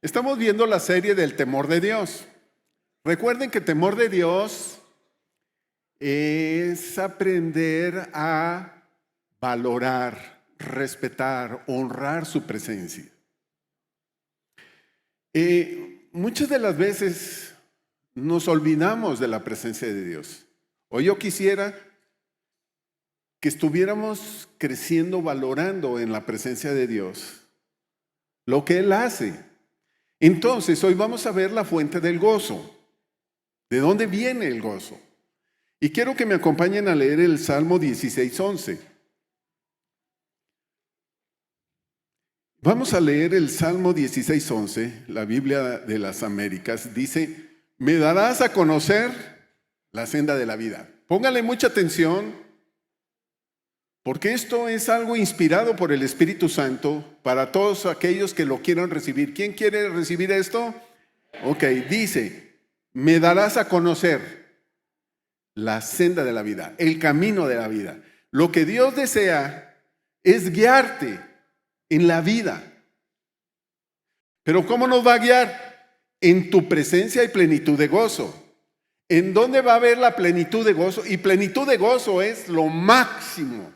Estamos viendo la serie del temor de Dios. Recuerden que temor de Dios es aprender a valorar, respetar, honrar su presencia. Muchas de las veces nos olvidamos de la presencia de Dios. Hoy yo quisiera que estuviéramos creciendo, valorando en la presencia de Dios lo que Él hace. Entonces, hoy vamos a ver la fuente del gozo. ¿De dónde viene el gozo? Y quiero que me acompañen a leer el Salmo 16:11. Vamos a leer el Salmo 16:11, la Biblia de las Américas. Dice, me darás a conocer la senda de la vida. Póngale mucha atención, porque esto es algo inspirado por el Espíritu Santo para todos aquellos que lo quieran recibir. ¿Quién quiere recibir esto? Ok, dice, me darás a conocer la senda de la vida, el camino de la vida. Lo que Dios desea es guiarte en la vida. Pero ¿cómo nos va a guiar? En tu presencia hay plenitud de gozo. ¿En dónde va a haber la plenitud de gozo? Y plenitud de gozo es lo máximo.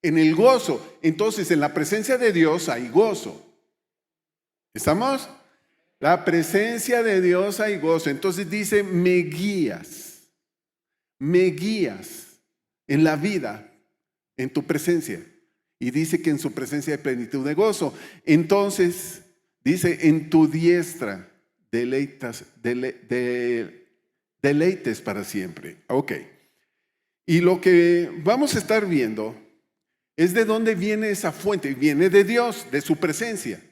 En el gozo. Entonces, en la presencia de Dios hay gozo. ¿Estamos? La presencia de Dios hay gozo. Entonces dice, me guías en la vida, en tu presencia. Y dice que en su presencia hay plenitud de gozo. Entonces, dice, en tu diestra deleites para siempre. Ok. Y lo que vamos a estar viendo es de dónde viene esa fuente. Viene de Dios, de su presencia.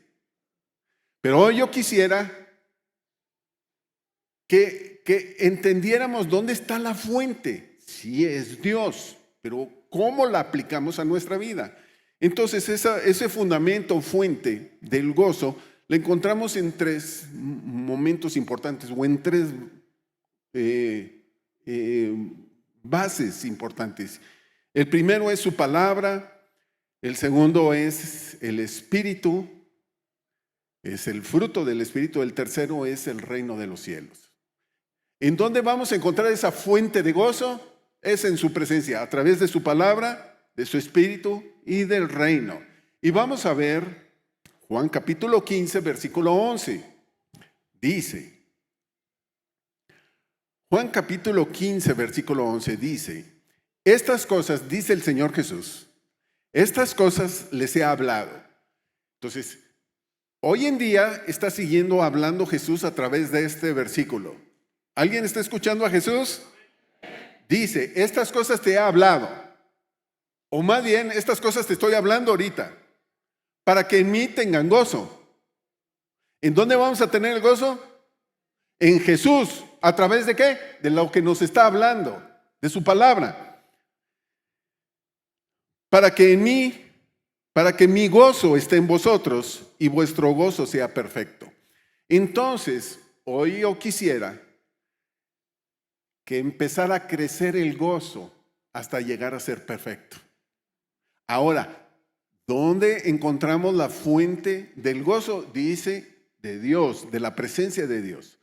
Pero hoy yo quisiera que entendiéramos dónde está la fuente. Sí es Dios, pero ¿cómo la aplicamos a nuestra vida? Entonces ese fundamento, fuente del gozo, lo encontramos en tres momentos importantes o en tres bases importantes. El primero es su palabra, el segundo es el Espíritu, es el fruto del Espíritu, el tercero es el reino de los cielos. ¿En dónde vamos a encontrar esa fuente de gozo? Es en su presencia, a través de su palabra, de su Espíritu y del reino. Y vamos a ver Juan capítulo 15, versículo 11. Dice, Juan capítulo 15, versículo 11 dice, estas cosas, dice el Señor Jesús, estas cosas les he hablado. Entonces, hoy en día está siguiendo hablando Jesús a través de este versículo. ¿Alguien está escuchando a Jesús? Dice, estas cosas te he hablado. O más bien, estas cosas te estoy hablando ahorita, para que en mí tengan gozo. ¿En dónde vamos a tener el gozo? En Jesús. ¿A través de qué? De lo que nos está hablando, de su palabra. Para que mi gozo esté en vosotros y vuestro gozo sea perfecto. Entonces, hoy yo quisiera que empezara a crecer el gozo hasta llegar a ser perfecto. Ahora, ¿dónde encontramos la fuente del gozo? Dice, de Dios, de la presencia de Dios.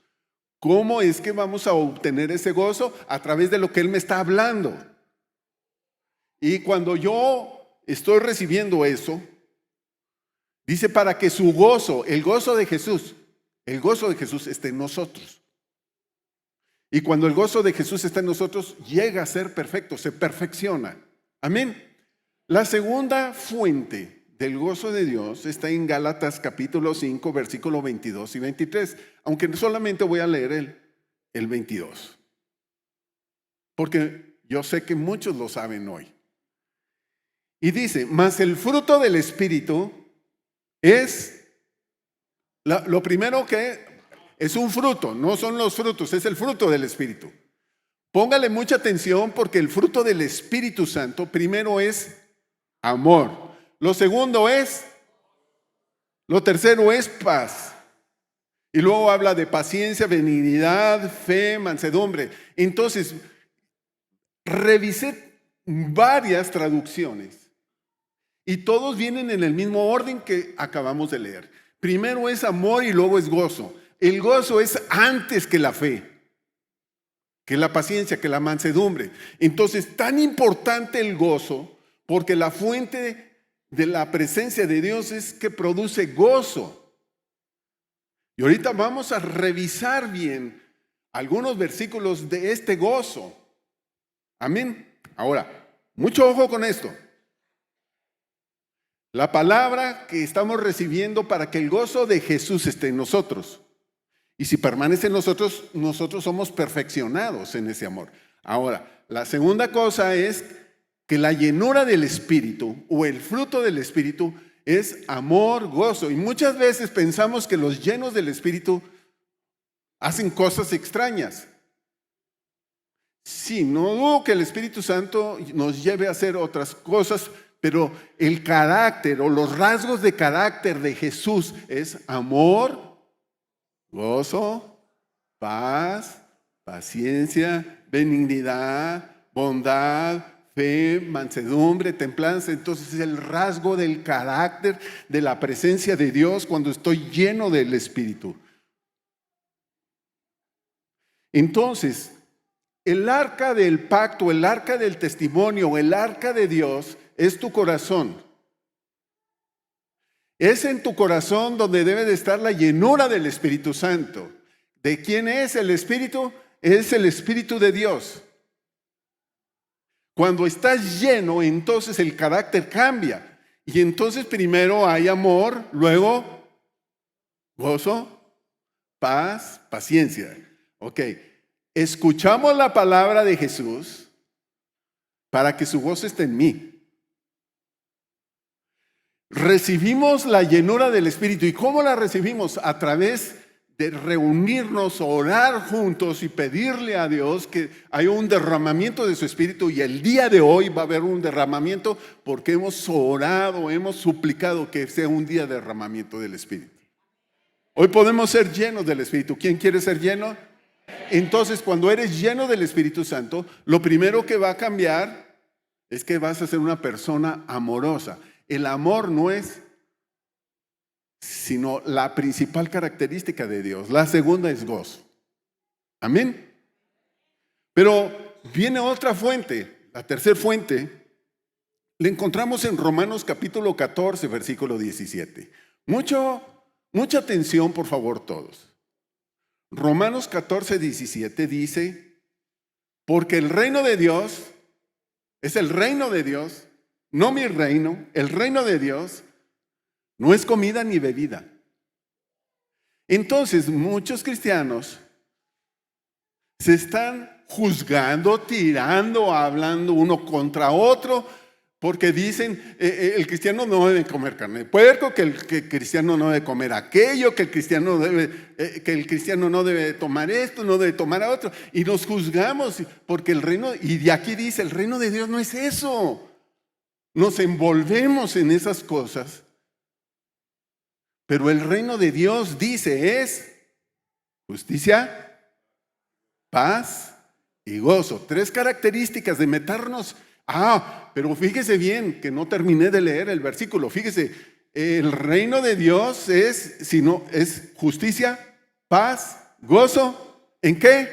¿Cómo es que vamos a obtener ese gozo? A través de lo que Él me está hablando. Y cuando yo estoy recibiendo eso, dice para que su gozo, el gozo de Jesús esté en nosotros. Y cuando el gozo de Jesús está en nosotros, llega a ser perfecto, se perfecciona. Amén. La segunda fuente del gozo de Dios está en Gálatas capítulo 5, versículo 22 y 23. Aunque solamente voy a leer el 22. Porque yo sé que muchos lo saben hoy. Y dice, mas el fruto del Espíritu es, lo primero que es un fruto, no son los frutos, es el fruto del Espíritu. Póngale mucha atención porque el fruto del Espíritu Santo primero es amor. Lo tercero es paz. Y luego habla de paciencia, benignidad, fe, mansedumbre. Entonces, revisé varias traducciones y todos vienen en el mismo orden que acabamos de leer. Primero es amor y luego es gozo. El gozo es antes que la fe, que la paciencia, que la mansedumbre. Entonces, tan importante el gozo, porque la fuente de la presencia de Dios es que produce gozo. Y ahorita vamos a revisar bien algunos versículos de este gozo. Amén. Ahora, mucho ojo con esto. La palabra que estamos recibiendo para que el gozo de Jesús esté en nosotros. Y si permanece en nosotros, nosotros somos perfeccionados en ese amor. Ahora, la segunda cosa es que la llenura del Espíritu o el fruto del Espíritu es amor, gozo. Y muchas veces pensamos que los llenos del Espíritu hacen cosas extrañas. Sí, no dudo que el Espíritu Santo nos lleve a hacer otras cosas, pero el carácter o los rasgos de carácter de Jesús es amor, gozo, paz, paciencia, benignidad, bondad, fe, mansedumbre, templanza. Entonces es el rasgo del carácter de la presencia de Dios cuando estoy lleno del Espíritu. Entonces, el arca del pacto, el arca del testimonio, el arca de Dios es tu corazón. Es en tu corazón donde debe de estar la llenura del Espíritu Santo. ¿De quién es el Espíritu? Es el Espíritu de Dios. Cuando estás lleno, entonces el carácter cambia. Y entonces primero hay amor, luego gozo, paz, paciencia. Ok, escuchamos la palabra de Jesús para que su gozo esté en mí. Recibimos la llenura del Espíritu. ¿Y cómo la recibimos? A través de reunirnos, orar juntos y pedirle a Dios que haya un derramamiento de su Espíritu. Y el día de hoy va a haber un derramamiento porque hemos orado, hemos suplicado que sea un día de derramamiento del Espíritu. Hoy podemos ser llenos del Espíritu. ¿Quién quiere ser lleno? Entonces, cuando eres lleno del Espíritu Santo, lo primero que va a cambiar es que vas a ser una persona amorosa. El amor no es sino la principal característica de Dios. La segunda es gozo. Amén. Pero viene otra fuente, la tercera fuente, la encontramos en Romanos capítulo 14, versículo 17. Mucha atención, por favor, todos. Romanos 14, 17 dice, porque el reino de Dios es el reino de Dios, no mi reino, el reino de Dios no es comida ni bebida. Entonces, muchos cristianos se están juzgando, tirando, hablando uno contra otro, porque dicen, el cristiano no debe comer carne de puerco, que el cristiano no debe comer aquello, que el cristiano no debe tomar esto, no debe tomar a otro. Y nos juzgamos, porque el reino, y de aquí dice, el reino de Dios no es eso. Nos envolvemos en esas cosas. Pero el reino de Dios, dice, es justicia, paz y gozo. 3 características de meternos. Pero fíjese bien que no terminé de leer el versículo. Fíjese, el reino de Dios es justicia, paz, gozo. ¿En qué?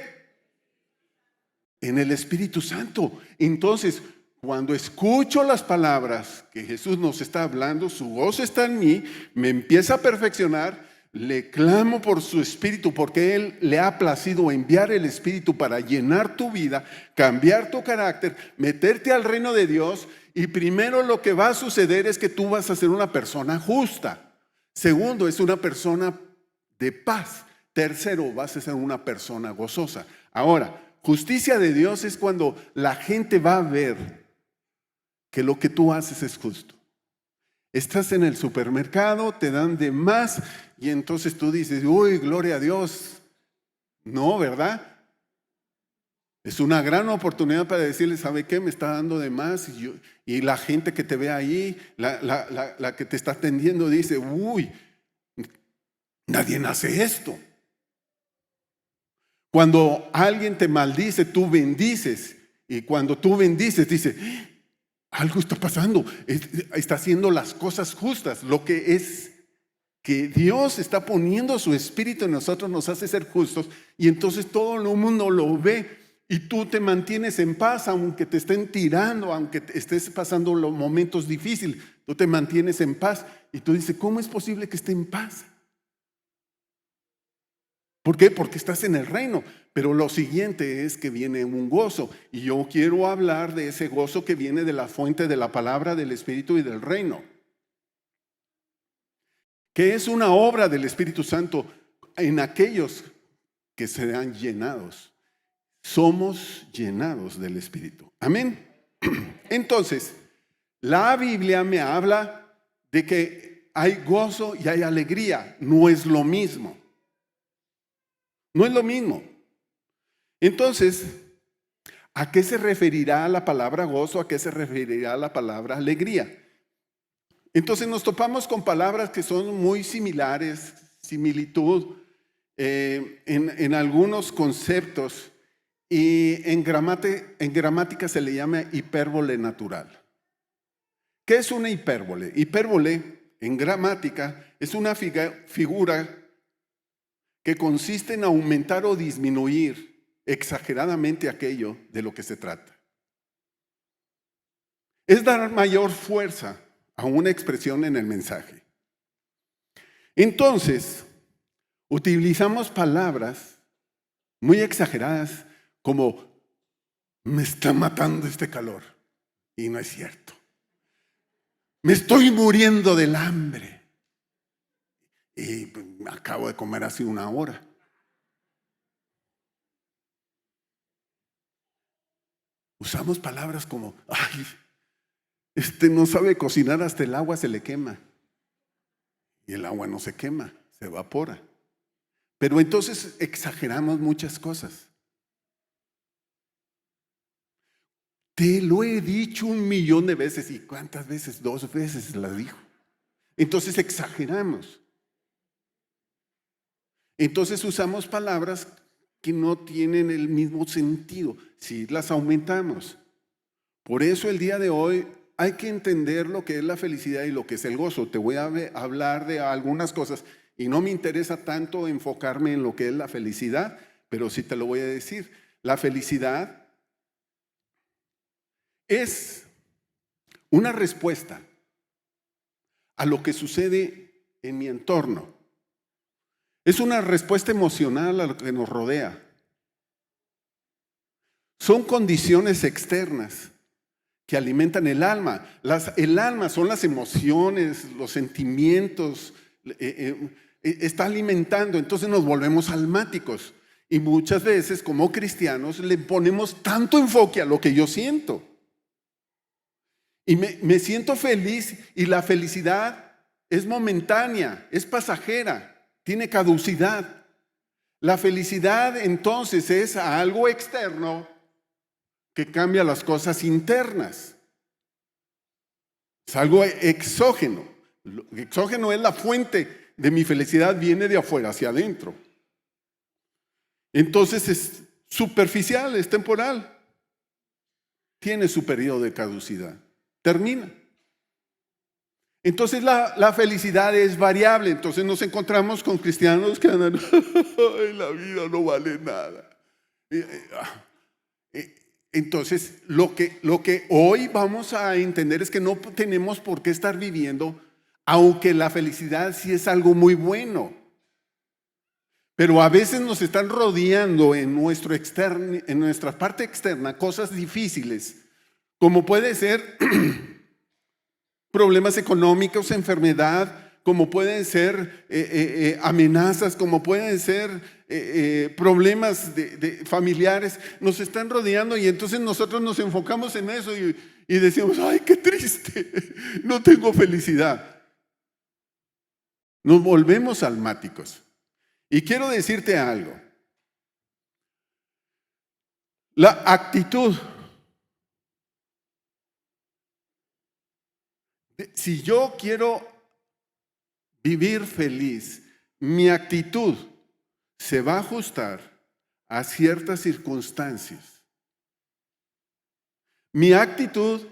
En el Espíritu Santo. Entonces, cuando escucho las palabras que Jesús nos está hablando, su gozo está en mí, me empieza a perfeccionar, le clamo por su Espíritu, porque Él le ha placido enviar el Espíritu para llenar tu vida, cambiar tu carácter, meterte al reino de Dios. Y primero lo que va a suceder es que tú vas a ser una persona justa. Segundo, es una persona de paz. Tercero, vas a ser una persona gozosa. Ahora, justicia de Dios es cuando la gente va a ver que lo que tú haces es justo. Estás en el supermercado, te dan de más y entonces tú dices, uy, gloria a Dios. No, ¿verdad? Es una gran oportunidad para decirle, ¿sabe qué? Me está dando de más. Y la gente que te ve ahí, la que te está atendiendo dice, uy, nadie hace esto. Cuando alguien te maldice, tú bendices. Y cuando tú bendices, dice, algo está pasando, está haciendo las cosas justas, lo que es que Dios está poniendo su espíritu en nosotros, nos hace ser justos, y entonces todo el mundo lo ve y tú te mantienes en paz, aunque te estén tirando, aunque estés pasando los momentos difíciles, tú te mantienes en paz. Y tú dices, ¿cómo es posible que esté en paz? ¿Por qué? Porque estás en el reino. Pero lo siguiente es que viene un gozo. Y yo quiero hablar de ese gozo que viene de la fuente de la palabra, del Espíritu y del reino, que es una obra del Espíritu Santo en aquellos que serán llenados. Somos llenados del Espíritu. Amén. Entonces, la Biblia me habla de que hay gozo y hay alegría. No es lo mismo. No es lo mismo. Entonces, ¿a qué se referirá la palabra gozo? ¿A qué se referirá la palabra alegría? Entonces nos topamos con palabras que son muy similares, similitud en algunos conceptos, y en gramática se le llama hipérbole natural. ¿Qué es una hipérbole? Hipérbole en gramática es una figura que consiste en aumentar o disminuir exageradamente aquello de lo que se trata. Es dar mayor fuerza a una expresión en el mensaje. Entonces, utilizamos palabras muy exageradas como me está matando este calor. Y no es cierto. Me estoy muriendo del hambre. Y acabo de comer hace una hora. Usamos palabras como, ay, no sabe cocinar, hasta el agua se le quema. Y el agua no se quema, se evapora. Pero entonces exageramos muchas cosas. Te lo he dicho 1,000,000 de veces. ¿Y cuántas veces? 2 veces las dijo. Entonces exageramos. Entonces usamos palabras que no tienen el mismo sentido. Si las aumentamos. Por eso el día de hoy hay que entender lo que es la felicidad y lo que es el gozo. Te voy a hablar de algunas cosas y no me interesa tanto enfocarme en lo que es la felicidad, pero sí te lo voy a decir. La felicidad es una respuesta a lo que sucede en mi entorno. Es una respuesta emocional a lo que nos rodea. Son condiciones externas que alimentan el alma. El alma son las emociones, los sentimientos, está alimentando, entonces nos volvemos almáticos. Y muchas veces como cristianos le ponemos tanto enfoque a lo que yo siento. Y me siento feliz, y la felicidad es momentánea, es pasajera, tiene caducidad. La felicidad entonces es algo externo que cambia las cosas internas. Es algo exógeno. Lo exógeno es la fuente de mi felicidad, viene de afuera hacia adentro. Entonces es superficial, es temporal. Tiene su periodo de caducidad. Termina. Entonces la felicidad es variable. Entonces nos encontramos con cristianos que andan, la vida no vale nada. Entonces lo que hoy vamos a entender es que no tenemos por qué estar viviendo, aunque la felicidad sí es algo muy bueno. Pero a veces nos están rodeando en nuestra parte externa cosas difíciles, como puede ser problemas económicos, enfermedad, como pueden ser amenazas, como pueden ser problemas familiares. Nos están rodeando y entonces nosotros nos enfocamos en eso y decimos, ay, qué triste, no tengo felicidad. Nos volvemos almáticos. Y quiero decirte algo. La actitud. Si yo quiero vivir feliz, mi actitud se va a ajustar a ciertas circunstancias. Mi actitud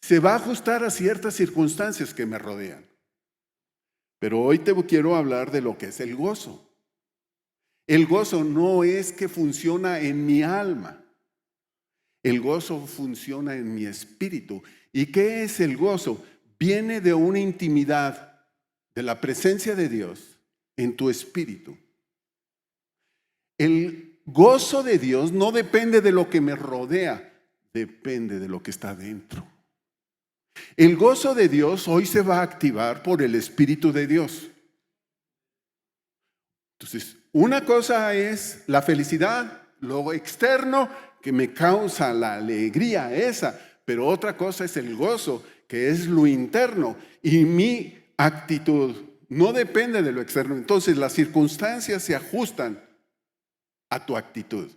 se va a ajustar a ciertas circunstancias que me rodean. Pero hoy te quiero hablar de lo que es el gozo. El gozo no es que funciona en mi alma. El gozo funciona en mi espíritu. ¿Y qué es el gozo? Viene de una intimidad, de la presencia de Dios en tu espíritu. El gozo de Dios no depende de lo que me rodea, depende de lo que está dentro. El gozo de Dios hoy se va a activar por el Espíritu de Dios. Entonces, una cosa es la felicidad, lo externo que me causa la alegría esa, pero otra cosa es el gozo, que es lo interno, y mi actitud no depende de lo externo. Entonces, las circunstancias se ajustan a tu actitud.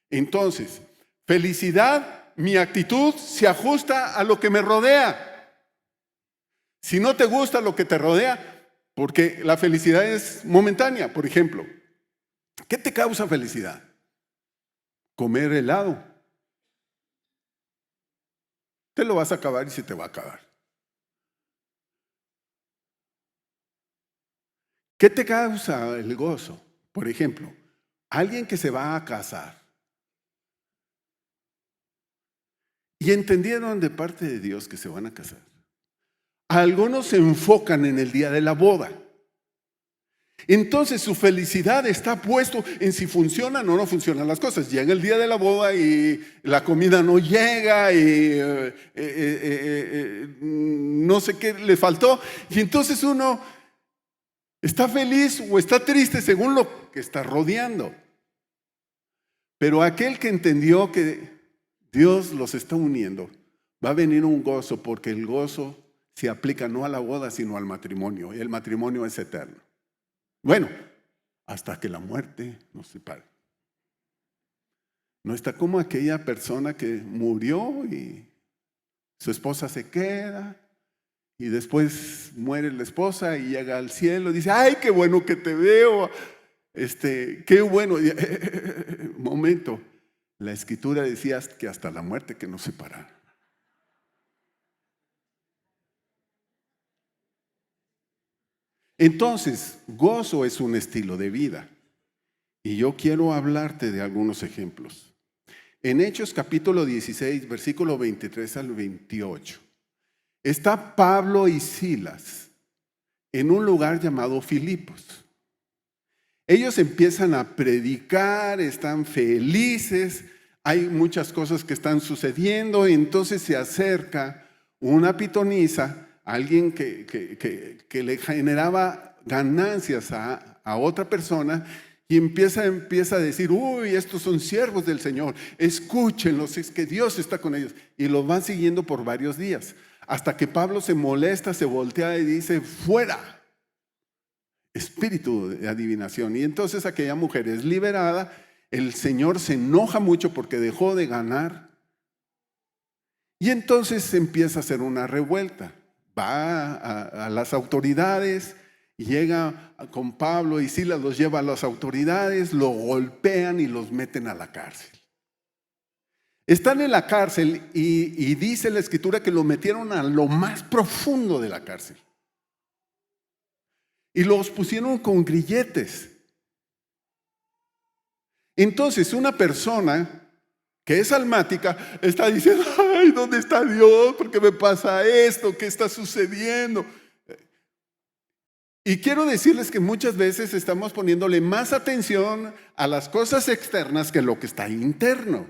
Entonces, felicidad, mi actitud se ajusta a lo que me rodea. Si no te gusta lo que te rodea, porque la felicidad es momentánea, por ejemplo, ¿qué te causa felicidad? Comer helado. Te lo vas a acabar y se te va a acabar. ¿Qué te causa el gozo? Por ejemplo, alguien que se va a casar y entendieron de parte de Dios que se van a casar. Algunos se enfocan en el día de la boda. Entonces su felicidad está puesto en si funcionan o no funcionan las cosas. Llega el día de la boda y la comida no llega y no sé qué le faltó. Y entonces uno está feliz o está triste según lo que está rodeando. Pero aquel que entendió que Dios los está uniendo, va a venir un gozo, porque el gozo se aplica no a la boda sino al matrimonio. Y el matrimonio es eterno. Bueno, hasta que la muerte nos separe. No está como aquella persona que murió y su esposa se queda y después muere la esposa y llega al cielo y dice: ¡ay, qué bueno que te veo! Qué bueno. Momento, la escritura decía que hasta la muerte que nos separara. Entonces, gozo es un estilo de vida. Y yo quiero hablarte de algunos ejemplos. En Hechos capítulo 16, versículo 23 al 28, está Pablo y Silas en un lugar llamado Filipos. Ellos empiezan a predicar, están felices, hay muchas cosas que están sucediendo, y entonces se acerca una pitonisa, alguien que le generaba ganancias a otra persona, y empieza a decir: uy, estos son siervos del Señor, escúchenlos, es que Dios está con ellos. Y los van siguiendo por varios días, hasta que Pablo se molesta, se voltea y dice: fuera, espíritu de adivinación. Y entonces aquella mujer es liberada. El Señor se enoja mucho porque dejó de ganar. Y entonces empieza a hacer una revuelta. Va a las autoridades, llega con Pablo y Silas, los lleva a las autoridades, lo golpean y los meten a la cárcel. Están en la cárcel y dice la escritura que lo metieron a lo más profundo de la cárcel. Y los pusieron con grilletes. Entonces una persona que es almática está diciendo: ay, ¿dónde está Dios? ¿Por qué me pasa esto? ¿Qué está sucediendo? Y quiero decirles que muchas veces estamos poniéndole más atención a las cosas externas que lo que está interno.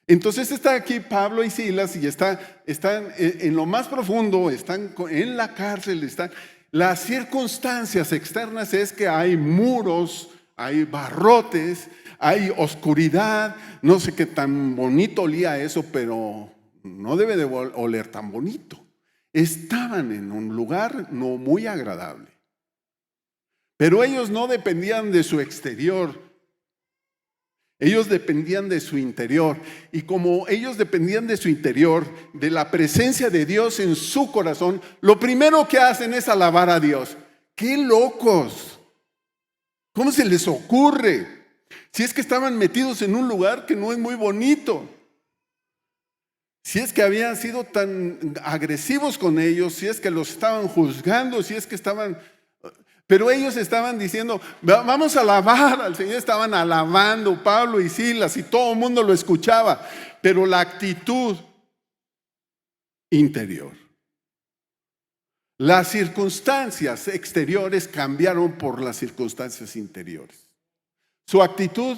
Entonces está aquí Pablo y Silas y están en lo más profundo, están en la cárcel, las circunstancias externas es que hay muros, hay barrotes, hay oscuridad. No sé qué tan bonito olía eso, pero no debe de oler tan bonito. Estaban en un lugar no muy agradable. Pero ellos no dependían de su exterior. Ellos dependían de su interior. Y como ellos dependían de su interior, de la presencia de Dios en su corazón, lo primero que hacen es alabar a Dios. ¡Qué locos! ¿Cómo se les ocurre? Si es que estaban metidos en un lugar que no es muy bonito. si es que habían sido tan agresivos con ellos, si es que los estaban juzgando, si es que estaban... Pero ellos estaban diciendo, vamos a alabar al Señor. Estaban alabando Pablo y Silas y todo el mundo lo escuchaba. Pero la actitud interior, las circunstancias exteriores cambiaron por las circunstancias interiores. Su actitud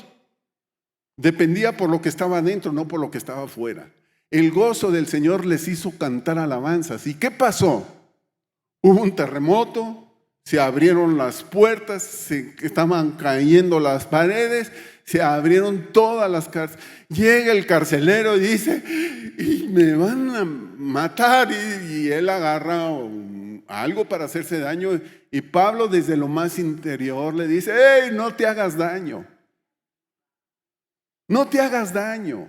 dependía por lo que estaba adentro, no por lo que estaba afuera. El gozo del Señor les hizo cantar alabanzas. ¿Y qué pasó? Hubo un terremoto. Se abrieron las puertas, se estaban cayendo las paredes, se abrieron todas las cárceles. Llega el carcelero y dice, y me van a matar. Y él agarra algo para hacerse daño. Y Pablo desde lo más interior le dice, hey, no te hagas daño. No te hagas daño.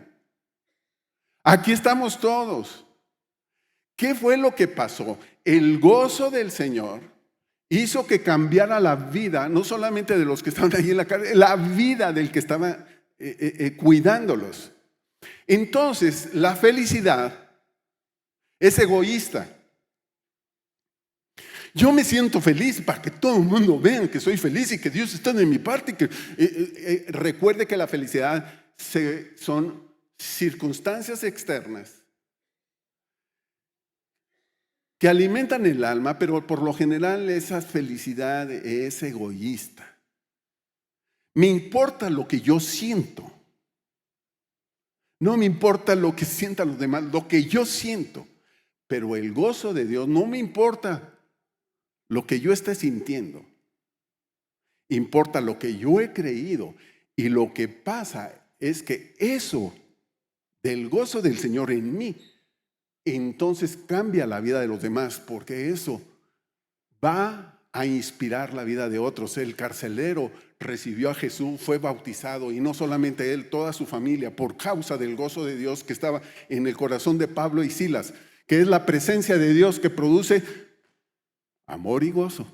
Aquí estamos todos. ¿Qué fue lo que pasó? El gozo del Señor hizo que cambiara la vida, no solamente de los que estaban allí en la cárcel, la vida del que estaba cuidándolos. Entonces, la felicidad es egoísta. Yo me siento feliz para que todo el mundo vea que soy feliz y que Dios está de mi parte. Y que, recuerde que la felicidad son circunstancias externas que alimentan el alma, pero por lo general esa felicidad es egoísta. Me importa lo que yo siento. No me importa lo que sientan los demás, lo que yo siento. Pero el gozo de Dios no me importa lo que yo esté sintiendo. Importa lo que yo he creído. Y lo que pasa es que eso del gozo del Señor en mí, entonces cambia la vida de los demás, porque eso va a inspirar la vida de otros. El carcelero recibió a Jesús, fue bautizado, y no solamente él, toda su familia, por causa del gozo de Dios que estaba en el corazón de Pablo y Silas, que es la presencia de Dios que produce amor y gozo.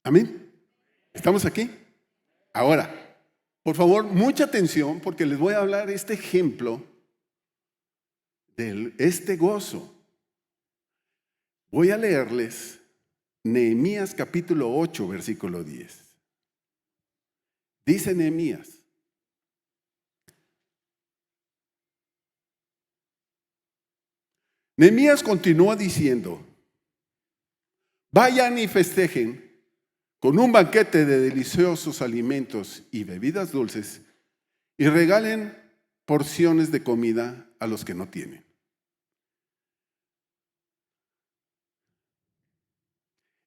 Amén. ¿Estamos aquí? Ahora, por favor, mucha atención, porque les voy a hablar este ejemplo de este gozo. Voy a leerles Nehemías capítulo 8, versículo 10. Dice Nehemías: Nehemías continúa diciendo, vayan y festejen con un banquete de deliciosos alimentos y bebidas dulces y regalen porciones de comida a los que no tienen.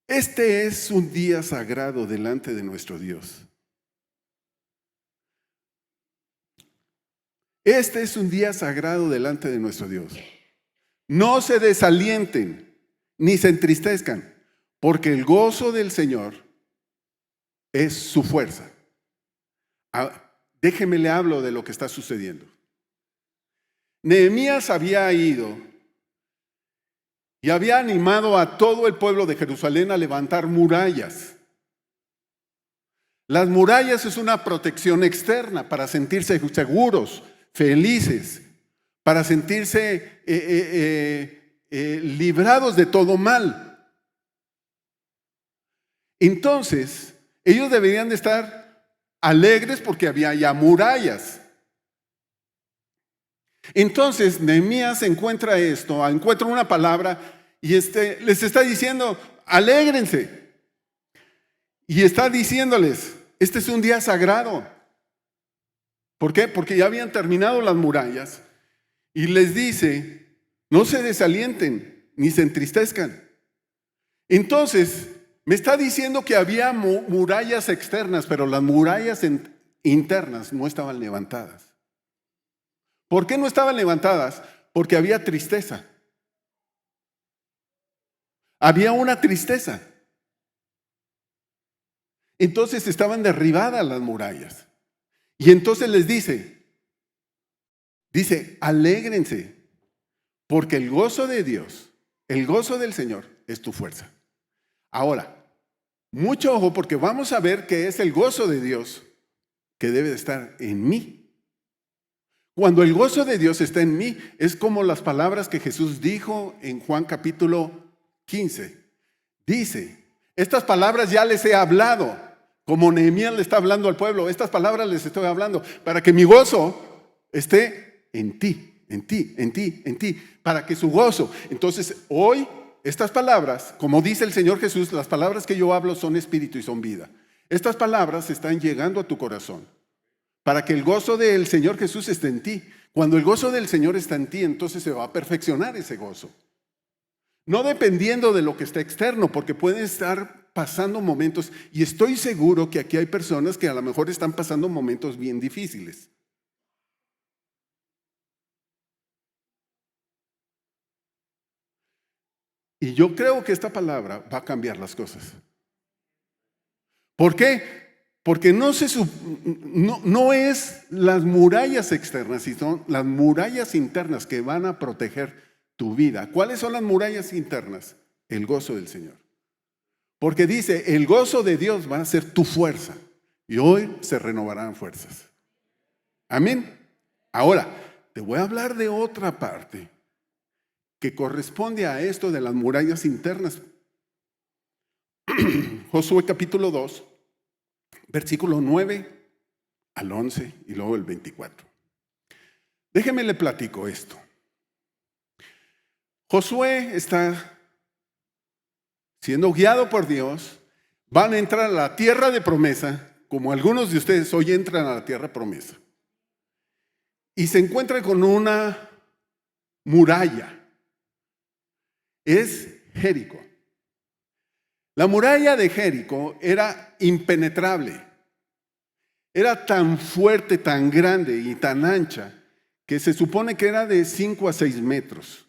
Este es un día sagrado delante de nuestro Dios. Este es un día sagrado delante de nuestro Dios. No se desalienten ni se entristezcan, porque el gozo del Señor es su fuerza. Déjeme le hablo de lo que está sucediendo. Nehemías había ido y había animado a todo el pueblo de Jerusalén a levantar murallas. Las murallas es una protección externa para sentirse seguros, felices, para sentirse librados de todo mal. Entonces, ellos deberían de estar alegres porque había ya murallas. Entonces, Nehemías encuentra esto, encuentra una palabra y les está diciendo, alégrense. Y está diciéndoles, este es un día sagrado. ¿Por qué? Porque ya habían terminado las murallas. Y les dice, no se desalienten ni se entristezcan. Entonces, me está diciendo que había murallas externas, pero las murallas internas no estaban levantadas. ¿Por qué no estaban levantadas? Porque había tristeza. Había una tristeza. Entonces estaban derribadas las murallas. Y entonces les dice, alégrense, porque el gozo de Dios, el gozo del Señor es tu fuerza. Ahora, mucho ojo, porque vamos a ver que es el gozo de Dios que debe de estar en mí. Cuando el gozo de Dios está en mí, es como las palabras que Jesús dijo en Juan capítulo 15. Dice, estas palabras ya les he hablado, como Nehemías le está hablando al pueblo, estas palabras les estoy hablando, para que mi gozo esté en ti, en ti, en ti, en ti, para que su gozo. Entonces, hoy, estas palabras, como dice el Señor Jesús, las palabras que yo hablo son espíritu y son vida. Estas palabras están llegando a tu corazón, para que el gozo del Señor Jesús esté en ti. Cuando el gozo del Señor está en ti, entonces se va a perfeccionar ese gozo. No dependiendo de lo que está externo, porque pueden estar pasando momentos, y estoy seguro que aquí hay personas que a lo mejor están pasando momentos bien difíciles. Y yo creo que esta palabra va a cambiar las cosas. ¿Por qué? Porque no es las murallas externas, sino las murallas internas que van a proteger tu vida. ¿Cuáles son las murallas internas? El gozo del Señor. Porque dice, el gozo de Dios va a ser tu fuerza. Y hoy se renovarán fuerzas. Amén. Ahora, te voy a hablar de otra parte que corresponde a esto de las murallas internas. Josué capítulo 2. Versículo 9 al 11 y luego el 24. Déjeme le platico esto. Josué está siendo guiado por Dios. Van a entrar a la tierra de promesa, como algunos de ustedes hoy entran a la tierra de promesa. Y se encuentran con una muralla. Es Jericó. La muralla de Jericó era impenetrable. Era tan fuerte, tan grande y tan ancha que se supone que era de 5 a 6 metros.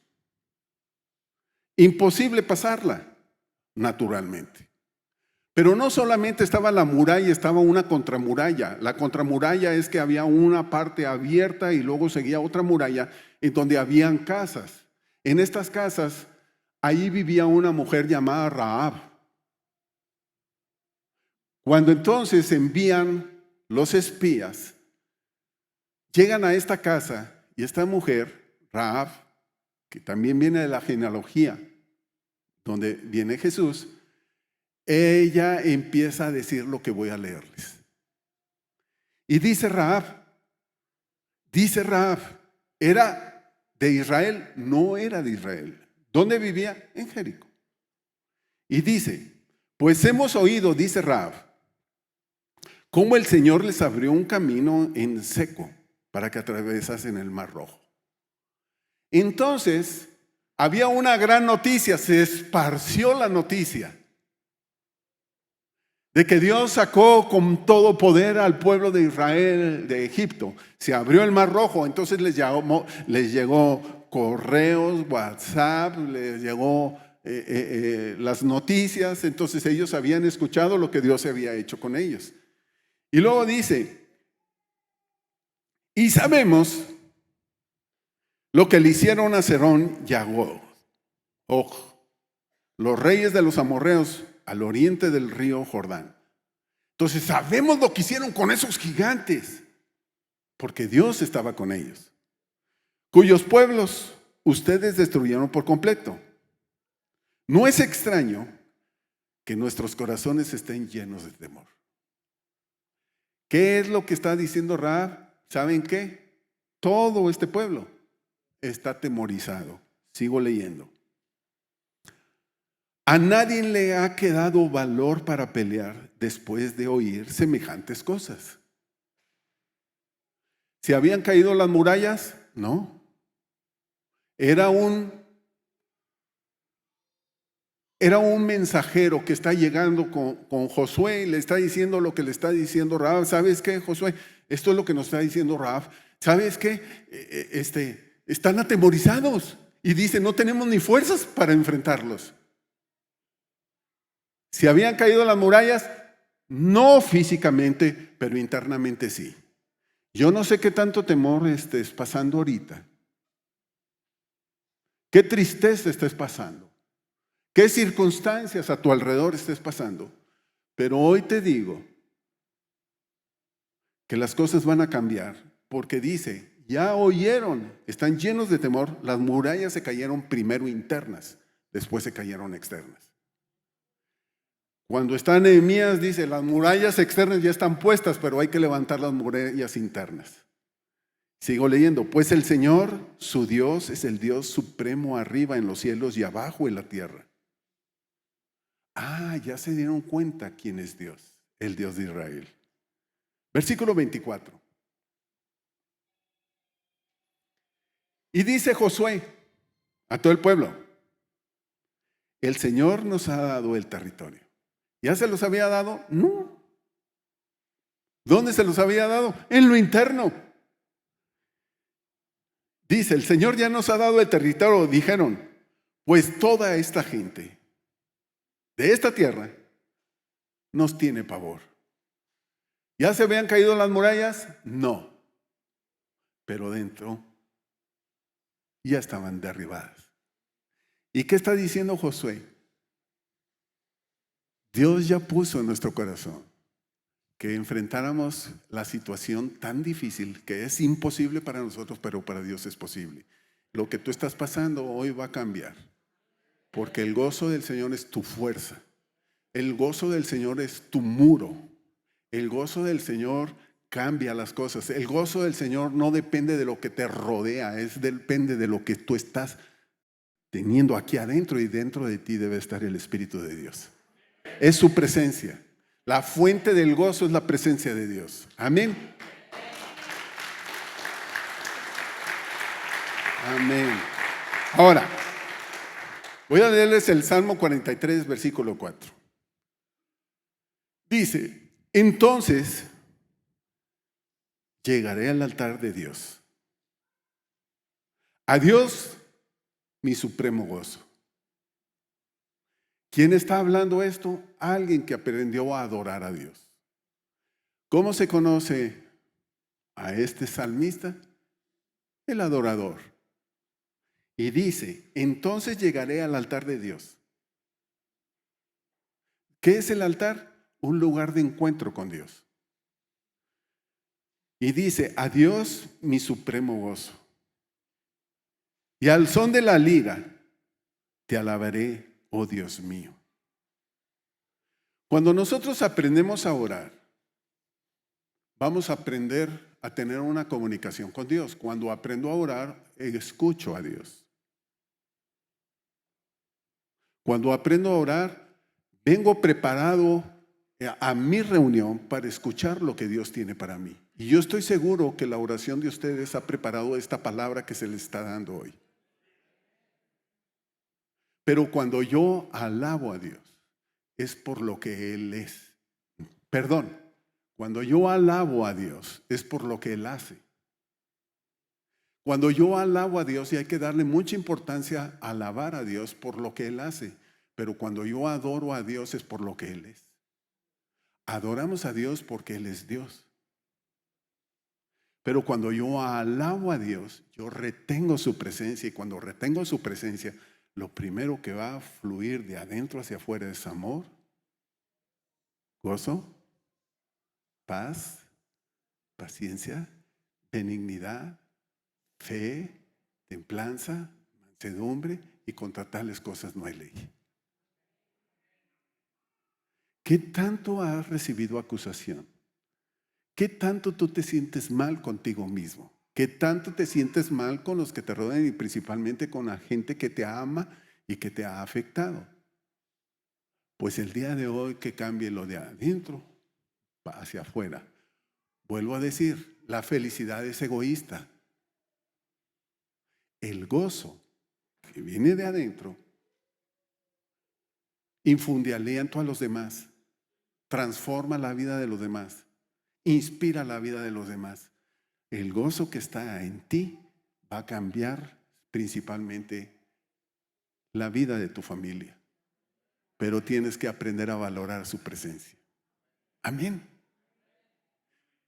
Imposible pasarla, naturalmente. Pero no solamente estaba la muralla, estaba una contramuralla. La contramuralla es que había una parte abierta y luego seguía otra muralla en donde habían casas. En estas casas, ahí vivía una mujer llamada Rahab. Cuando entonces envían los espías, llegan a esta casa y esta mujer, Rahab, que también viene de la genealogía donde viene Jesús, ella empieza a decir lo que voy a leerles. Y dice Rahab, ¿era de Israel? No era de Israel. ¿Dónde vivía? En Jericó. Y dice, pues hemos oído, dice Rahab, cómo el Señor les abrió un camino en seco para que atravesasen el Mar Rojo. Entonces, había una gran noticia, se esparció la noticia de que Dios sacó con todo poder al pueblo de Israel de Egipto. Se abrió el Mar Rojo, entonces les llegó correos, WhatsApp, les llegó las noticias, entonces ellos habían escuchado lo que Dios había hecho con ellos. Y luego dice, y sabemos lo que le hicieron a Serón y a Og, los reyes de los amorreos al oriente del río Jordán. Entonces sabemos lo que hicieron con esos gigantes, porque Dios estaba con ellos, cuyos pueblos ustedes destruyeron por completo. No es extraño que nuestros corazones estén llenos de temor. ¿Qué es lo que está diciendo Rahab? ¿Saben qué? Todo este pueblo está atemorizado. Sigo leyendo. A nadie le ha quedado valor para pelear después de oír semejantes cosas. ¿Se habían caído las murallas? No. Era un mensajero que está llegando con Josué y le está diciendo lo que le está diciendo Rahab. ¿Sabes qué, Josué? Esto es lo que nos está diciendo Rahab. ¿Sabes qué? Están atemorizados y dicen, no tenemos ni fuerzas para enfrentarlos. ¿Se habían caído las murallas? No físicamente, pero internamente sí. Yo no sé qué tanto temor estés pasando ahorita. ¿Qué tristeza estés pasando? ¿Qué circunstancias a tu alrededor estés pasando? Pero hoy te digo que las cosas van a cambiar, porque dice, ya oyeron, están llenos de temor. Las murallas se cayeron primero internas, después se cayeron externas. Cuando está Nehemías dice, las murallas externas ya están puestas, pero hay que levantar las murallas internas. Sigo leyendo, pues el Señor, su Dios, es el Dios supremo arriba en los cielos y abajo en la tierra. Ya se dieron cuenta quién es Dios, el Dios de Israel. Versículo 24. Y dice Josué a todo el pueblo, el Señor nos ha dado el territorio. ¿Ya se los había dado? No. ¿Dónde se los había dado? En lo interno. Dice, el Señor ya nos ha dado el territorio. Dijeron, pues toda esta gente de esta tierra nos tiene pavor. ¿Ya se habían caído las murallas? No. Pero dentro ya estaban derribadas. ¿Y qué está diciendo Josué? Dios ya puso en nuestro corazón que enfrentáramos la situación tan difícil que es imposible para nosotros, pero para Dios es posible. Lo que tú estás pasando hoy va a cambiar, porque el gozo del Señor es tu fuerza. El gozo del Señor es tu muro. El gozo del Señor cambia las cosas. El gozo del Señor no depende de lo que te rodea, depende de lo que tú estás teniendo aquí adentro, y dentro de ti debe estar el Espíritu de Dios. Es su presencia. La fuente del gozo es la presencia de Dios. Amén. Amén. Ahora, voy a leerles el Salmo 43, versículo 4. Dice, entonces llegaré al altar de Dios. A Dios, mi supremo gozo. ¿Quién está hablando esto? Alguien que aprendió a adorar a Dios. ¿Cómo se conoce a este salmista? El adorador. Y dice, entonces llegaré al altar de Dios. ¿Qué es el altar? Un lugar de encuentro con Dios. Y dice, a Dios mi supremo gozo. Y al son de la lira te alabaré, oh Dios mío. Cuando nosotros aprendemos a orar, vamos a aprender a tener una comunicación con Dios. Cuando aprendo a orar, escucho a Dios. Cuando aprendo a orar, vengo preparado a mi reunión para escuchar lo que Dios tiene para mí. Y yo estoy seguro que la oración de ustedes ha preparado esta palabra que se les está dando hoy. Pero cuando yo alabo a Dios, es por lo que Él es. Perdón, cuando yo alabo a Dios, es por lo que Él hace. Cuando yo alabo a Dios, y hay que darle mucha importancia a alabar a Dios por lo que Él hace, pero cuando yo adoro a Dios es por lo que Él es. Adoramos a Dios porque Él es Dios. Pero cuando yo alabo a Dios, yo retengo su presencia, y cuando retengo su presencia, lo primero que va a fluir de adentro hacia afuera es amor, gozo, paz, paciencia, benignidad, fe, templanza, mansedumbre, y contra tales cosas no hay ley. ¿Qué tanto has recibido acusación? ¿Qué tanto tú te sientes mal contigo mismo? ¿Qué tanto te sientes mal con los que te rodean, y principalmente con la gente que te ama y que te ha afectado? Pues el día de hoy que cambie lo de adentro hacia afuera. Vuelvo a decir, la felicidad es egoísta. El gozo que viene de adentro infunde aliento a los demás, transforma la vida de los demás, inspira la vida de los demás. El gozo que está en ti va a cambiar principalmente la vida de tu familia, pero tienes que aprender a valorar su presencia. Amén.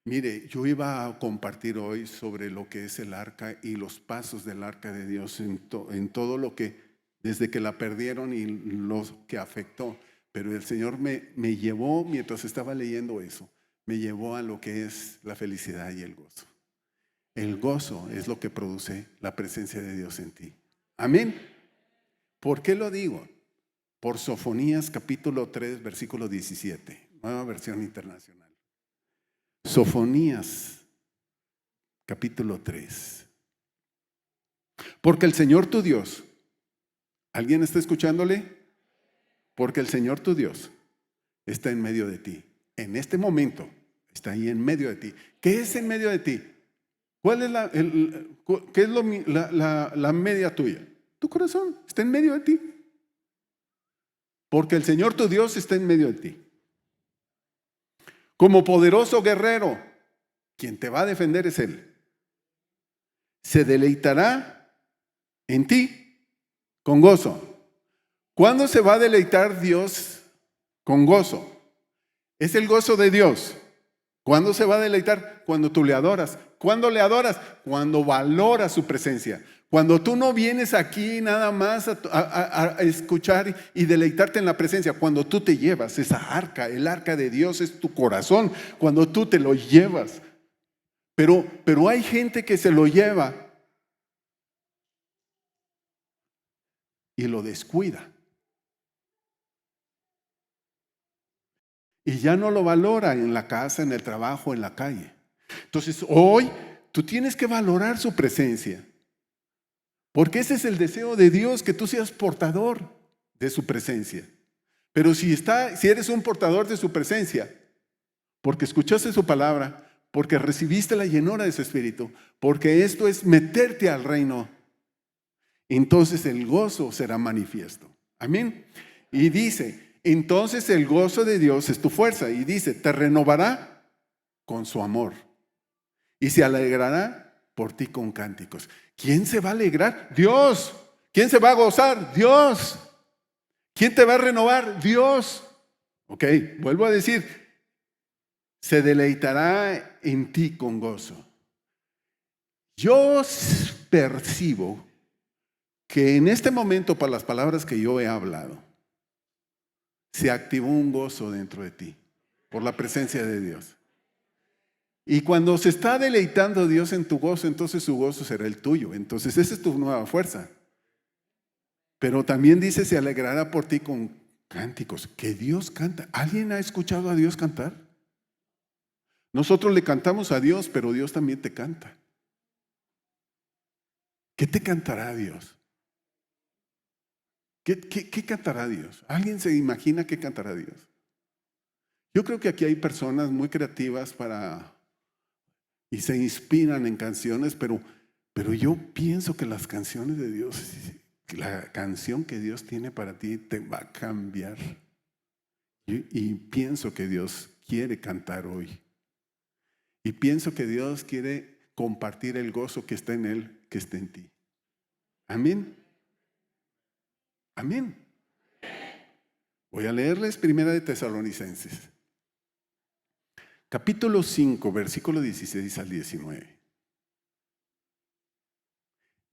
Mire, yo iba a compartir hoy sobre lo que es el arca y los pasos del arca de Dios en todo lo que, desde que la perdieron y lo que afectó. Pero el Señor me llevó, mientras estaba leyendo eso, me llevó a lo que es la felicidad y el gozo. El gozo es lo que produce la presencia de Dios en ti. Amén. ¿Por qué lo digo? Por Sofonías capítulo 3, versículo 17, nueva versión internacional. Sofonías capítulo 3. Porque el Señor tu Dios, ¿alguien está escuchándole? Porque el Señor tu Dios está en medio de ti. En este momento está ahí en medio de ti. ¿Qué es en medio de ti? ¿Cuál es qué es la media tuya? Tu corazón está en medio de ti. Porque el Señor tu Dios está en medio de ti. Como poderoso guerrero, quien te va a defender es Él. Se deleitará en ti con gozo. ¿Cuándo se va a deleitar Dios con gozo? Es el gozo de Dios. ¿Cuándo se va a deleitar? Cuando tú le adoras. ¿Cuándo le adoras? Cuando valoras su presencia. Cuando tú no vienes aquí nada más a escuchar y deleitarte en la presencia. Cuando tú te llevas esa arca, el arca de Dios es tu corazón. Cuando tú te lo llevas. Pero hay gente que se lo lleva y lo descuida. Y ya no lo valora en la casa, en el trabajo, en la calle. Entonces hoy tú tienes que valorar su presencia. Porque ese es el deseo de Dios, que tú seas portador de su presencia. Pero si eres un portador de su presencia, porque escuchaste su palabra, porque recibiste la llenura de su espíritu, porque esto es meterte al reino, entonces el gozo será manifiesto. Amén. Y dice, entonces el gozo de Dios es tu fuerza. Y dice, te renovará con su amor. Y se alegrará por ti con cánticos. ¿Quién se va a alegrar? Dios. ¿Quién se va a gozar? Dios. ¿Quién te va a renovar? Dios. Ok, vuelvo a decir, se deleitará en ti con gozo. Yo percibo que en este momento, por las palabras que yo he hablado, se activó un gozo dentro de ti por la presencia de Dios. Y cuando se está deleitando Dios en tu gozo, entonces su gozo será el tuyo. Entonces esa es tu nueva fuerza. Pero también dice, se alegrará por ti con cánticos. Que Dios canta. ¿Alguien ha escuchado a Dios cantar? Nosotros le cantamos a Dios, pero Dios también te canta. ¿Qué te cantará Dios? ¿Qué cantará Dios? ¿Alguien se imagina qué cantará Dios? Yo creo que aquí hay personas muy creativas y se inspiran en canciones, pero yo pienso que las canciones de Dios, la canción que Dios tiene para ti te va a cambiar. Y pienso que Dios quiere cantar hoy. Y pienso que Dios quiere compartir el gozo que está en Él, que está en ti. Amén. Amén. Voy a leerles Primera de Tesalonicenses. Capítulo 5, versículo 16 al 19.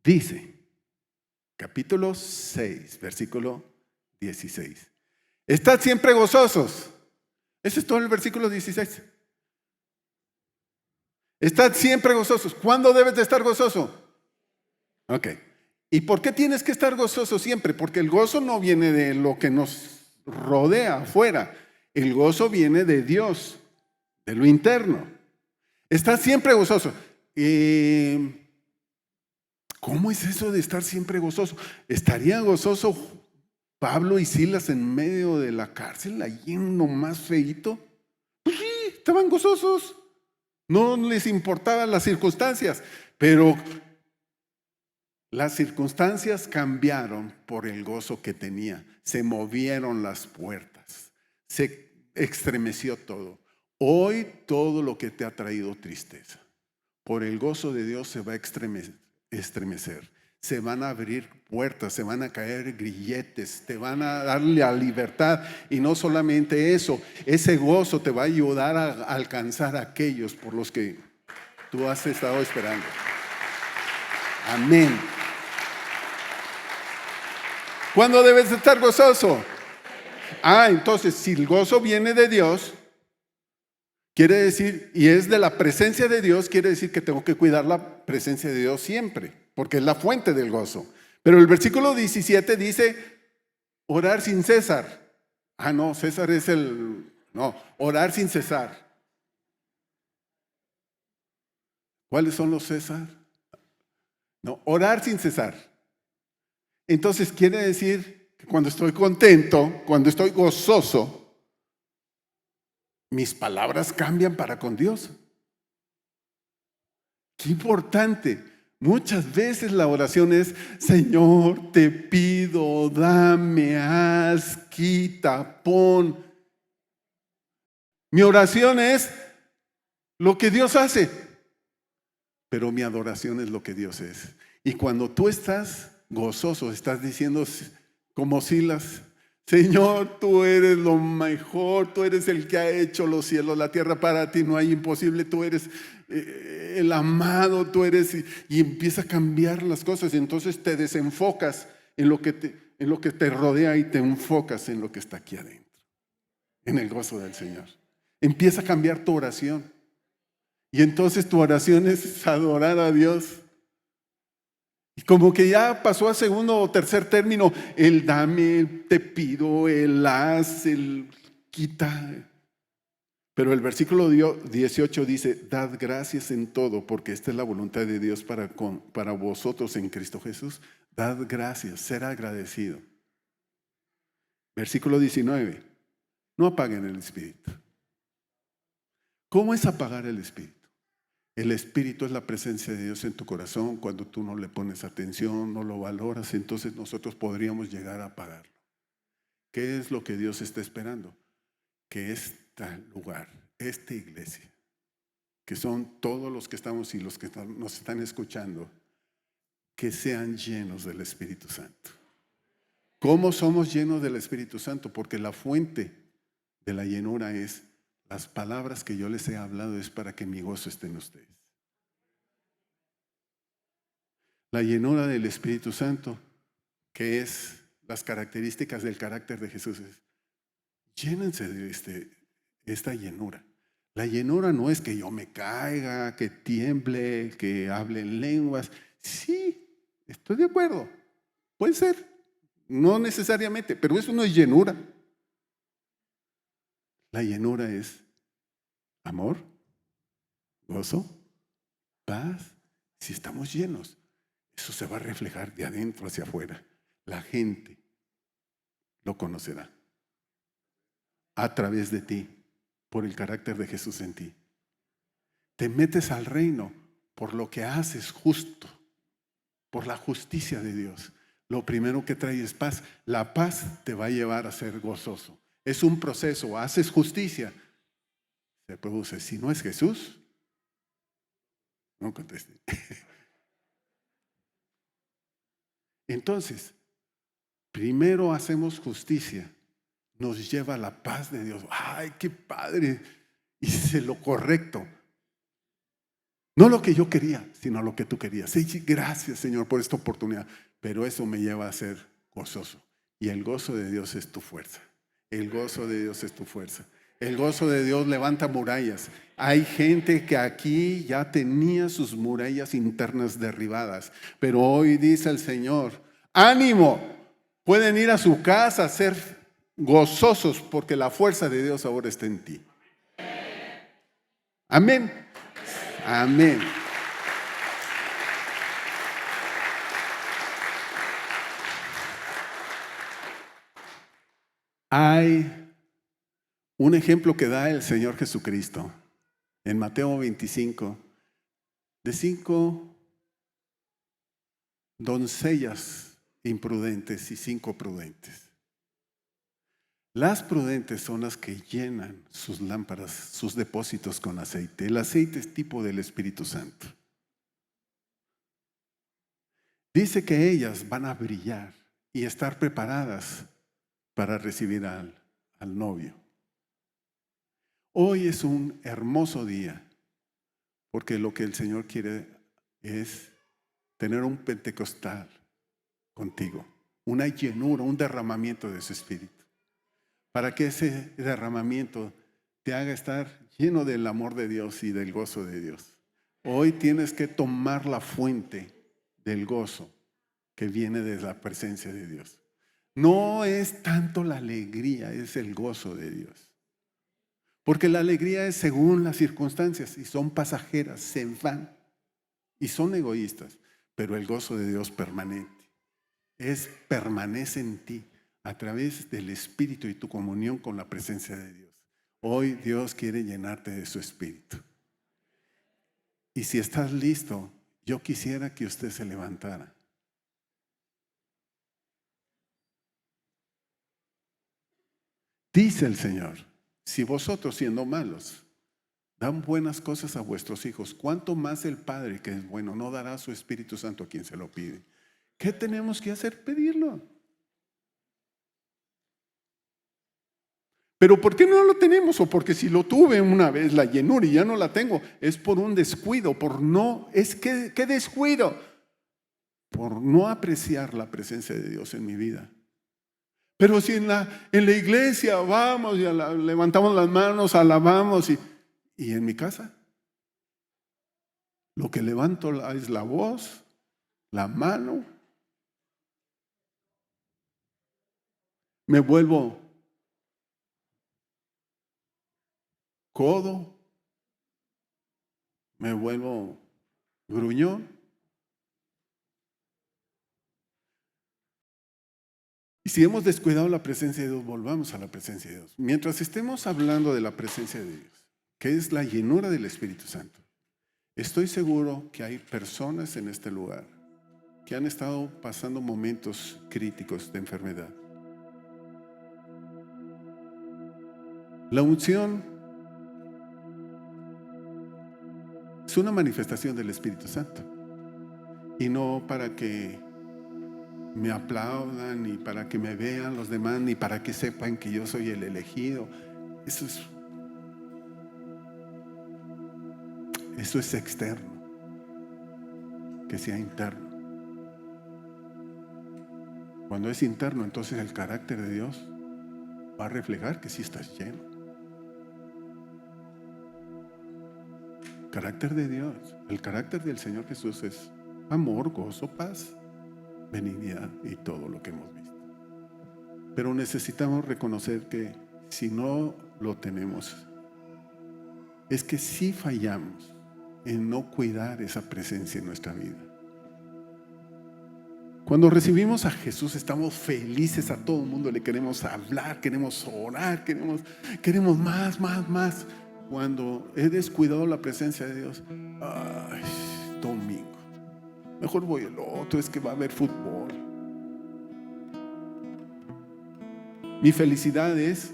Dice, capítulo 6, versículo 16. Estad siempre gozosos. Ese es todo el versículo 16. Estad siempre gozosos. ¿Cuándo debes de estar gozoso? Ok. ¿Y por qué tienes que estar gozoso siempre? Porque el gozo no viene de lo que nos rodea afuera. El gozo viene de Dios, de lo interno. Estad siempre gozoso. ¿Cómo es eso de estar siempre gozoso? ¿Estarían gozosos Pablo y Silas en medio de la cárcel, allí en lo más feíto? Pues sí, estaban gozosos. No les importaban las circunstancias, pero las circunstancias cambiaron por el gozo que tenía. Se movieron las puertas, se estremeció todo. Hoy todo lo que te ha traído tristeza, por el gozo de Dios se va a estremecer. Se van a abrir puertas, se van a caer grilletes, te van a darle la libertad. Y no solamente eso, ese gozo te va a ayudar a alcanzar a aquellos por los que tú has estado esperando. Amén. ¿Cuándo debes estar gozoso? Entonces, si el gozo viene de Dios, Quiere decir, y es de la presencia de Dios, quiere decir que tengo que cuidar la presencia de Dios siempre, porque es la fuente del gozo. Pero el versículo 17 dice, orar sin cesar. No, César es no, orar sin cesar. ¿Cuáles son los César? No, orar sin cesar. Entonces quiere decir que cuando estoy contento, cuando estoy gozoso, mis palabras cambian para con Dios. Qué importante. Muchas veces la oración es, Señor, te pido, dame, haz, quita, pon. Mi oración es lo que Dios hace, pero mi adoración es lo que Dios es. Y cuando tú estás gozoso, estás diciendo como Silas, Señor, tú eres lo mejor, tú eres el que ha hecho los cielos, la tierra, para ti no hay imposible, tú eres el amado, tú eres, y empieza a cambiar las cosas, y entonces te desenfocas en lo que te rodea y te enfocas en lo que está aquí adentro, en el gozo del Señor. Empieza a cambiar tu oración, y entonces tu oración es adorar a Dios. Y como que ya pasó a segundo o tercer término, el dame, te pido, el haz, el quita. Pero el versículo 18 dice, dad gracias en todo, porque esta es la voluntad de Dios para vosotros en Cristo Jesús. Dad gracias, ser agradecido. Versículo 19, no apaguen el espíritu. ¿Cómo es apagar el espíritu? El espíritu es la presencia de Dios en tu corazón. Cuando tú no le pones atención, no lo valoras, entonces nosotros podríamos llegar a apagarlo. ¿Qué es lo que Dios está esperando? Que este lugar, esta iglesia, que son todos los que estamos y los que nos están escuchando, que sean llenos del Espíritu Santo. ¿Cómo somos llenos del Espíritu Santo? Porque la fuente de la llenura es las palabras que yo les he hablado, es para que mi gozo esté en ustedes. La llenura del Espíritu Santo, que es las características del carácter de Jesús, es llénense de esta llenura. La llenura no es que yo me caiga, que tiemble, que hable en lenguas. Sí, estoy de acuerdo. Puede ser, no necesariamente, pero eso no es llenura. La llenura es amor, gozo, paz. Si estamos llenos, eso se va a reflejar de adentro hacia afuera. La gente lo conocerá a través de ti, por el carácter de Jesús en ti. Te metes al reino por lo que haces justo, por la justicia de Dios. Lo primero que trae es paz. La paz te va a llevar a ser gozoso. Es un proceso. Haces justicia, se produce. Si no es Jesús, no conteste. Entonces, primero hacemos justicia, nos lleva a la paz de Dios. ¡Ay, qué padre! Hice lo correcto. No lo que yo quería, sino lo que tú querías. Sí, gracias, Señor, por esta oportunidad. Pero eso me lleva a ser gozoso. Y el gozo de Dios es tu fuerza. El gozo de Dios es tu fuerza. El gozo de Dios levanta murallas. Hay gente que aquí ya tenía sus murallas internas derribadas. Pero hoy dice el Señor, ánimo, pueden ir a su casa a ser gozosos porque la fuerza de Dios ahora está en ti. Amén. Amén. Hay un ejemplo que da el Señor Jesucristo en Mateo 25 de 5 doncellas imprudentes y 5 prudentes. Las prudentes son las que llenan sus lámparas, sus depósitos con aceite. El aceite es tipo del Espíritu Santo. Dice que ellas van a brillar y estar preparadas para recibir al novio. Hoy es un hermoso día, porque lo que el Señor quiere es tener un pentecostal contigo, una llenura, un derramamiento de su Espíritu, para que ese derramamiento te haga estar lleno del amor de Dios y del gozo de Dios. Hoy tienes que tomar la fuente del gozo que viene de la presencia de Dios. No es tanto la alegría, es el gozo de Dios. Porque la alegría es según las circunstancias y son pasajeras, se van y son egoístas. Pero el gozo de Dios permanente. Permanece en ti a través del Espíritu y tu comunión con la presencia de Dios. Hoy Dios quiere llenarte de su Espíritu. Y si estás listo, yo quisiera que usted se levantara. Dice el Señor, si vosotros siendo malos dan buenas cosas a vuestros hijos, ¿cuánto más el Padre que es bueno no dará su Espíritu Santo a quien se lo pide? ¿Qué tenemos que hacer? Pedirlo. Pero ¿por qué no lo tenemos? O porque si lo tuve una vez la llenura y ya no la tengo, es por un descuido, ¿qué descuido? Por no apreciar la presencia de Dios en mi vida. Pero si en la iglesia vamos y levantamos las manos, alabamos y en mi casa, lo que levanto es la voz, la mano, me vuelvo codo, me vuelvo gruñón. Y si hemos descuidado la presencia de Dios, volvamos a la presencia de Dios. Mientras estemos hablando de la presencia de Dios, que es la llenura del Espíritu Santo, estoy seguro que hay personas en este lugar que han estado pasando momentos críticos de enfermedad. La unción es una manifestación del Espíritu Santo y no para que me aplaudan, ni para que me vean los demás, ni para que sepan que yo soy el elegido. Eso es externo, que sea interno. Cuando es interno, entonces el carácter de Dios va a reflejar que sí estás lleno. Carácter de Dios, el carácter del Señor Jesús es amor, gozo, paz, benignidad y todo lo que hemos visto. Pero necesitamos reconocer que si no lo tenemos, es que sí fallamos en no cuidar esa presencia en nuestra vida. Cuando recibimos a Jesús estamos felices, a todo el mundo le queremos hablar, queremos orar, queremos más. Cuando he descuidado la presencia de Dios, domingo, mejor voy el otro, es que va a haber fútbol. Mi felicidad es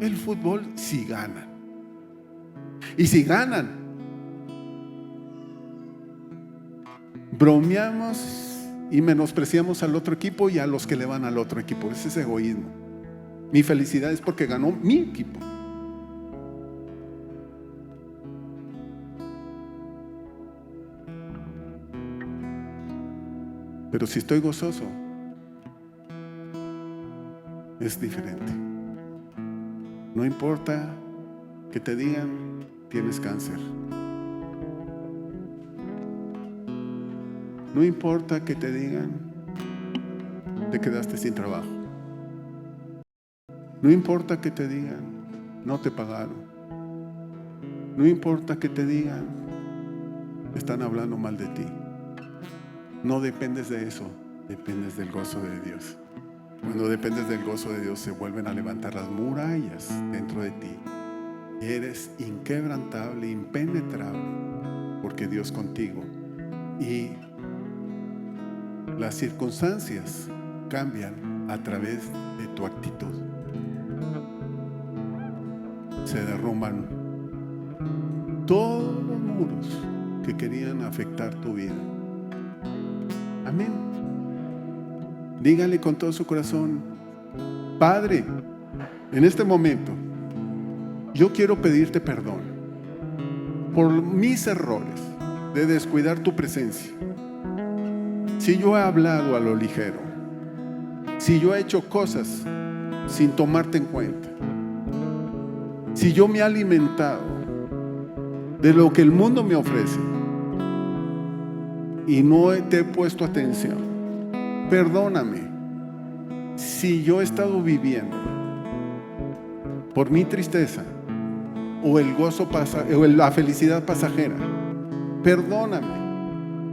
el fútbol si ganan. Y si ganan, bromeamos y menospreciamos al otro equipo y a los que le van al otro equipo. Ese es egoísmo. Mi felicidad es porque ganó mi equipo. Pero si estoy gozoso, es diferente. No importa que te digan tienes cáncer. No importa que te digan te quedaste sin trabajo. No importa que te digan no te pagaron. No importa que te digan están hablando mal de ti. No dependes de eso, dependes del gozo de Dios. Cuando dependes del gozo de Dios se vuelven a levantar las murallas dentro de ti. Eres inquebrantable, impenetrable, porque Dios contigo. Y las circunstancias cambian a través de tu actitud. Se derrumban todos los muros que querían afectar tu vida. Amén. Dígale con todo su corazón: Padre, en este momento yo quiero pedirte perdón por mis errores de descuidar tu presencia. Si yo he hablado a lo ligero, si yo he hecho cosas sin tomarte en cuenta, Si yo me he alimentado de lo que el mundo me ofrece y no te he puesto atención, perdóname. Si yo he estado viviendo por mi tristeza o el gozo o la felicidad pasajera, perdóname.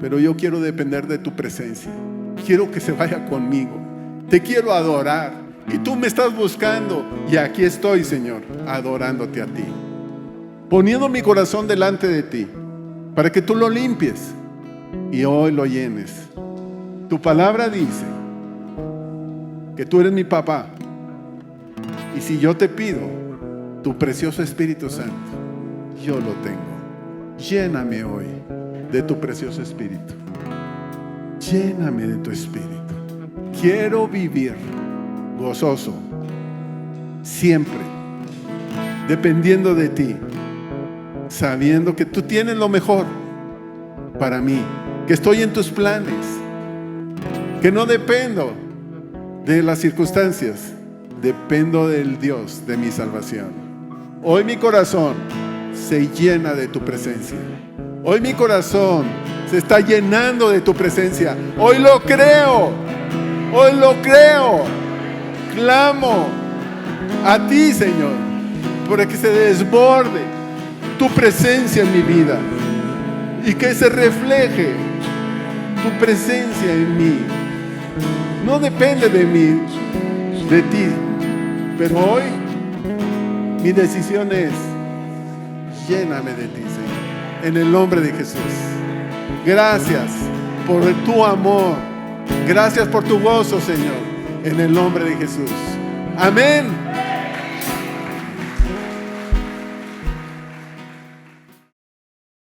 Pero yo quiero depender de tu presencia. Quiero que se vaya conmigo. Te quiero adorar. Y tú me estás buscando. Y aquí estoy, Señor, adorándote a ti. Poniendo mi corazón delante de ti, para que tú lo limpies y hoy lo llenes. Tu palabra dice que tú eres mi papá. Y si yo te pido tu precioso Espíritu Santo, yo lo tengo. Lléname hoy de tu precioso Espíritu. Lléname de tu Espíritu. Quiero vivir gozoso, siempre, dependiendo de ti, sabiendo que tú tienes lo mejor para mí, que estoy en tus planes, que no dependo de las circunstancias, dependo del Dios de mi salvación. Hoy mi corazón se llena de tu presencia. Hoy mi corazón se está llenando de tu presencia. Hoy lo creo. Hoy lo creo. Clamo a ti, Señor, para que se desborde tu presencia en mi vida y que se refleje tu presencia en mí. No depende de mí, de ti, pero hoy mi decisión es: lléname de ti, Señor, en el nombre de Jesús. Gracias por tu amor. Gracias por tu gozo, Señor, en el nombre de Jesús. Amén.